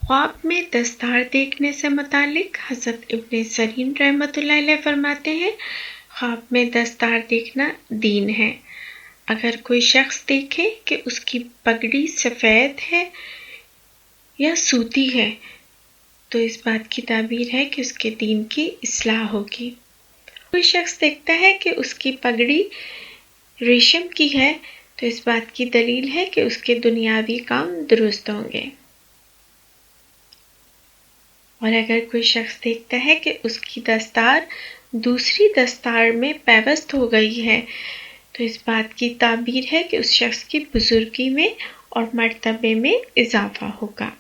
خواب میں دستار دیکھنے سے متعلق حضرت ابن سیرین رحمۃ اللہ علیہ فرماتے ہیں، خواب میں دستار دیکھنا دین ہے۔ اگر کوئی شخص دیکھے کہ اس کی پگڑی سفید ہے یا سوتی ہے تو اس بات کی تعبیر ہے کہ اس کے دین کی اصلاح ہوگی۔ کوئی شخص دیکھتا ہے کہ اس کی پگڑی ریشم کی ہے تو اس بات کی دلیل ہے کہ اس کے دنیاوی کام درست ہوں گے۔ اور اگر کوئی شخص دیکھتا ہے کہ اس کی دستار دوسری دستار میں پیوست ہو گئی ہے تو اس بات کی تعبیر ہے کہ اس شخص کی بزرگی میں اور مرتبے میں اضافہ ہوگا۔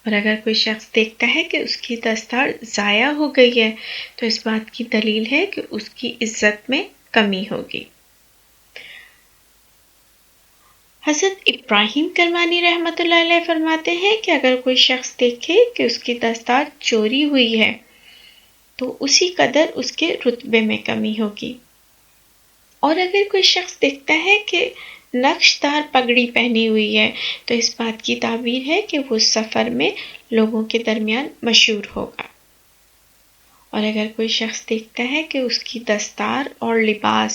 اور اگر کوئی شخص دیکھتا ہے کہ اس کی دستار ضائع ہو گئی ہے تو اس بات کی دلیل ہے کہ اس کی عزت میں کمی ہوگی۔ حضرت ابراہیم کرمانی رحمۃ اللہ علیہ فرماتے ہیں کہ اگر کوئی شخص دیکھے کہ اس کی دستار چوری ہوئی ہے تو اسی قدر اس کے رتبے میں کمی ہوگی۔ اور اگر کوئی شخص دیکھتا ہے کہ نقش دار پگڑی پہنی ہوئی ہے تو اس بات کی تعبیر ہے کہ وہ سفر میں لوگوں کے درمیان مشہور ہوگا۔ اور اگر کوئی شخص دیکھتا ہے کہ اس کی دستار اور لباس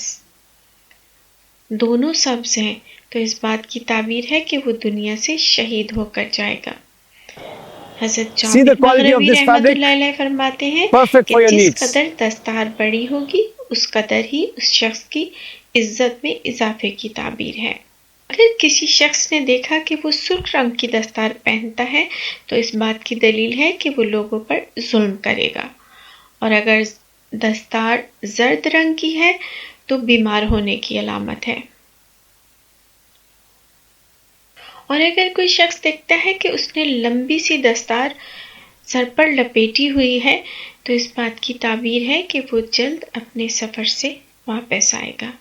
دونوں سبز ہیں تو اس بات کی تعبیر ہے کہ وہ دنیا سے شہید ہو کر جائے گا۔ حضرت جابر مغربی رحمۃ اللہ علیہ فرماتے ہیں کہ جس قدر دستار بڑی ہوگی اس قدر ہی اس شخص کی عزت میں اضافے کی تعبیر ہے۔ اگر کسی شخص نے دیکھا کہ وہ سرخ رنگ کی دستار پہنتا ہے تو اس بات کی دلیل ہے کہ وہ لوگوں پر ظلم کرے گا، اور اگر دستار زرد رنگ کی ہے تو بیمار ہونے کی علامت ہے۔ اور اگر کوئی شخص دیکھتا ہے کہ اس نے لمبی سی دستار سر پر لپیٹی ہوئی ہے تو اس بات کی تعبیر ہے کہ وہ جلد اپنے سفر سے واپس آئے گا۔